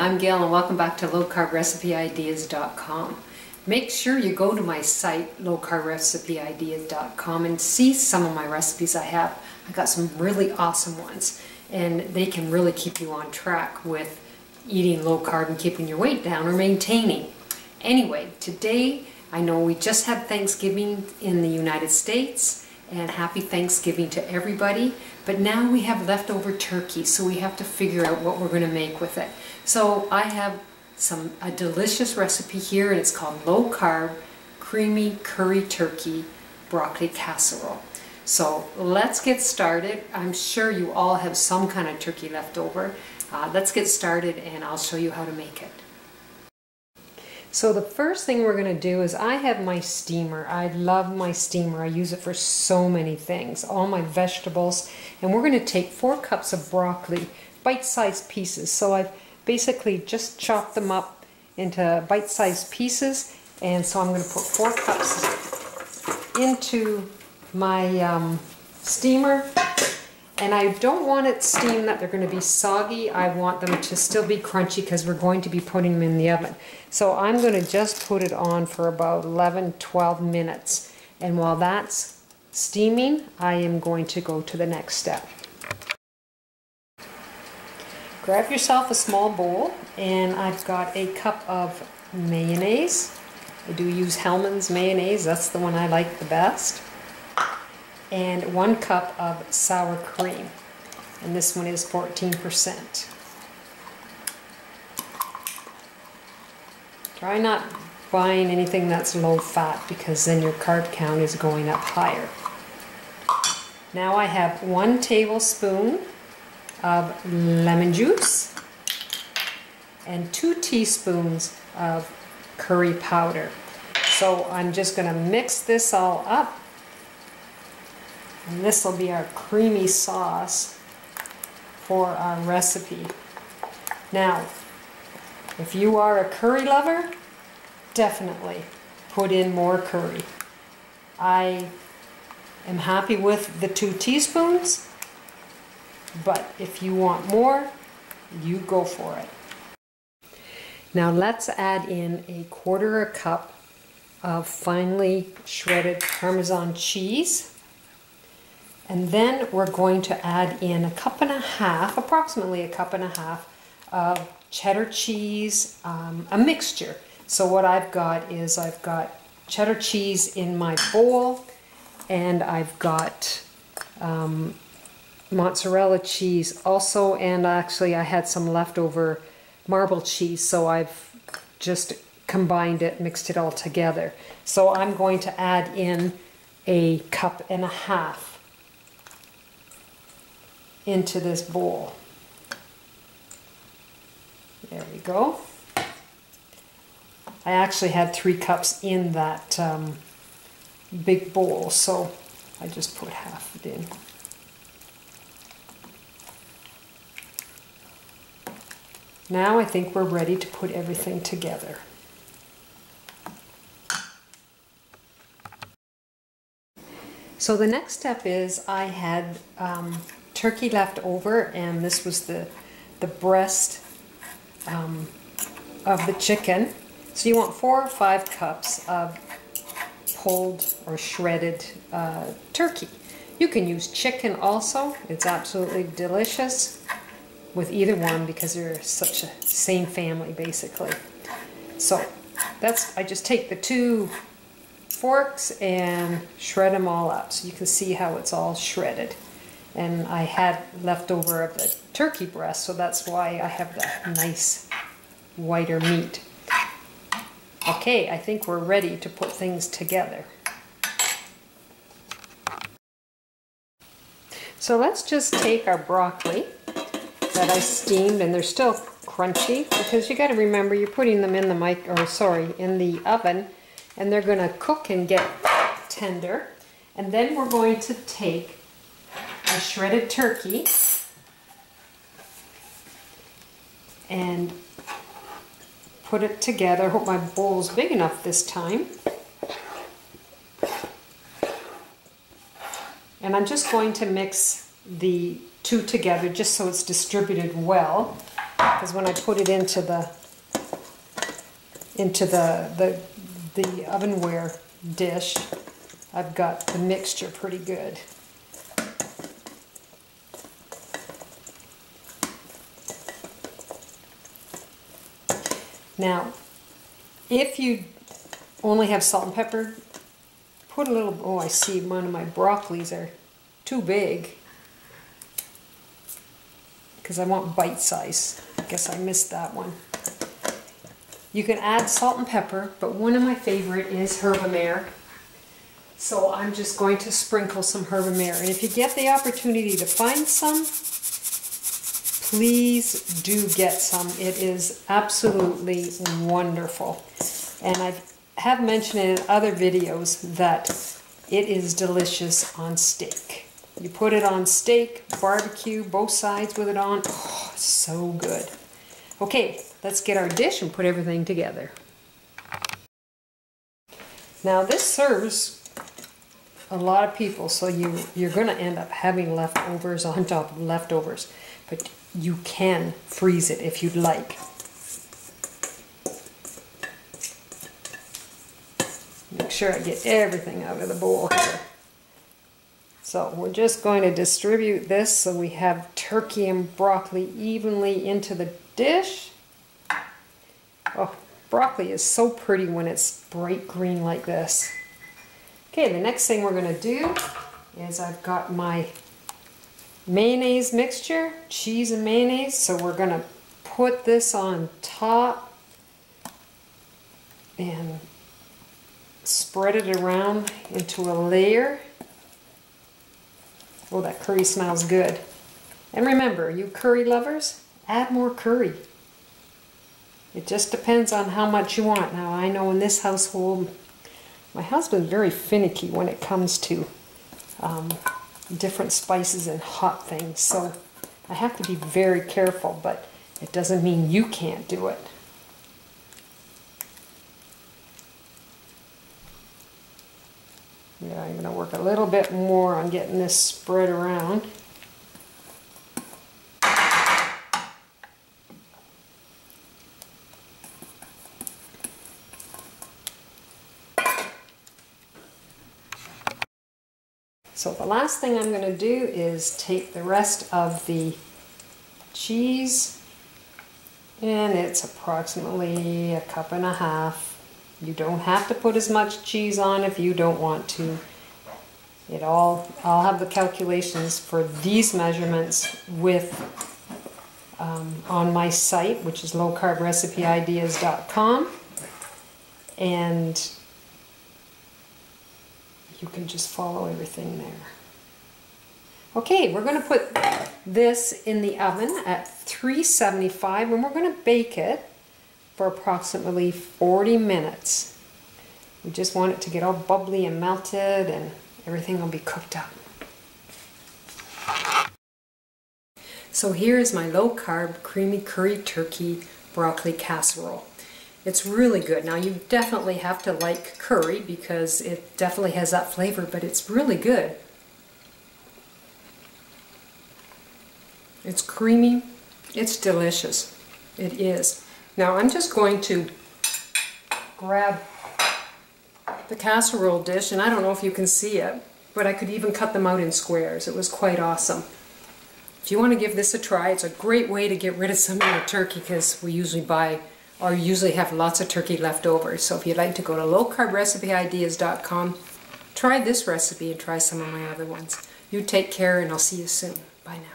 I'm Gail and welcome back to lowcarbrecipe.ideas.com. Make sure you go to my site lowcarbrecipe.ideas.com and see some of my recipes I have. I got some really awesome ones and they can really keep you on track with eating low carb and keeping your weight down or maintaining. Anyway, today I know we just had Thanksgiving in the United States and happy Thanksgiving to everybody, but now we have leftover turkey, so we have to figure out what we're going to make with it. So I have a delicious recipe here, and it's called low carb creamy curry turkey broccoli casserole. So let's get started. I'm sure you all have some kind of turkey left over. Let's get started and I'll show you how to make it. So the first thing we're going to do is I have my steamer. I love my steamer. I use it for so many things, all my vegetables. And we're going to take 4 cups of broccoli, bite-sized pieces. So I've basically just chopped them up into bite-sized pieces. And so I'm going to put 4 cups into my steamer. And I don't want it steamed that they're going to be soggy. I want them to still be crunchy because we're going to be putting them in the oven. So I'm going to just put it on for about 11-12 minutes. And while that's steaming, I am going to go to the next step. Grab yourself a small bowl, and I've got a cup of mayonnaise. I do use Hellmann's mayonnaise. That's the one I like the best. And 1 cup of sour cream, and this one is 14%. Try not buying anything that's low fat because then your carb count is going up higher. Now I have 1 tablespoon of lemon juice and 2 teaspoons of curry powder. So I'm just going to mix this all up. And this will be our creamy sauce for our recipe. Now, if you are a curry lover, definitely put in more curry. I am happy with the 2 teaspoons, but if you want more, you go for it. Now let's add in 1/4 cup of finely shredded Parmesan cheese. And then we're going to add in 1.5 cups, approximately 1.5 cups of cheddar cheese, a mixture. So what I've got is I've got cheddar cheese in my bowl, and I've got mozzarella cheese also, and actually I had some leftover marble cheese, so I've just combined it, mixed it all together. So I'm going to add in 1.5 cups into this bowl. There we go. I actually had 3 cups in that big bowl, so I just put half it in. Now I think we're ready to put everything together. So the next step is I had turkey left over, and this was the breast of the chicken. So you want 4 or 5 cups of pulled or shredded turkey. You can use chicken also. It's absolutely delicious with either one because they're such a same family basically. So I just take the 2 forks and shred them all up so you can see how it's all shredded. And I had leftover of the turkey breast, so that's why I have that nice whiter meat. Okay, I think we're ready to put things together. So let's just take our broccoli that I steamed, and they're still crunchy because you got to remember you're putting them in the in the oven, and they're going to cook and get tender. And then we're going to take a shredded turkey and put it together. I hope my bowl's big enough this time. And I'm just going to mix the 2 together just so it's distributed well. because when I put it into the ovenware dish, I've got the mixture pretty good. Now, if you only have salt and pepper, put a little, oh, I see one of my broccolis are too big because I want bite size. I guess I missed that one. You can add salt and pepper, but one of my favorite is herbamare. So I'm just going to sprinkle some herbamare. And if you get the opportunity to find some, please do get some. It is absolutely wonderful. And I have mentioned in other videos that it is delicious on steak. You put it on steak, barbecue, both sides with it on. Oh, so good. Okay, let's get our dish and put everything together. Now this serves a lot of people, so you're going to end up having leftovers on top of leftovers. But you can freeze it if you'd like. Make sure I get everything out of the bowl here. So we're just going to distribute this so we have turkey and broccoli evenly into the dish. Oh, broccoli is so pretty when it's bright green like this. Okay, the next thing we're going to do is I've got my mayonnaise mixture, cheese and mayonnaise, so we're going to put this on top and spread it around into a layer. Oh, that curry smells good. And remember, you curry lovers, add more curry. It just depends on how much you want. Now, I know in this household, my husband's very finicky when it comes to different spices and hot things, so I have to be very careful, but it doesn't mean you can't do it. Yeah, I'm going to work a little bit more on getting this spread around. So the last thing I'm going to do is take the rest of the cheese, and it's approximately 1.5 cups. You don't have to put as much cheese on if you don't want to. I'll have the calculations for these measurements on my site, which is lowcarbrecipe.ideas.com, and you can just follow everything there. Okay, we're going to put this in the oven at 375, and we're going to bake it for approximately 40 minutes. We just want it to get all bubbly and melted, and everything will be cooked up. So here's my low-carb creamy curry turkey broccoli casserole. It's really good. Now you definitely have to like curry because it definitely has that flavor, but it's really good. It's creamy. It's delicious. It is. Now I'm just going to grab the casserole dish, and I don't know if you can see it, but I could even cut them out in squares. It was quite awesome. If you want to give this a try, it's a great way to get rid of some of your turkey because we usually have lots of turkey left over. So if you'd like to go to lowcarbrecipe.ideas.com, try this recipe and try some of my other ones. You take care, and I'll see you soon. Bye now.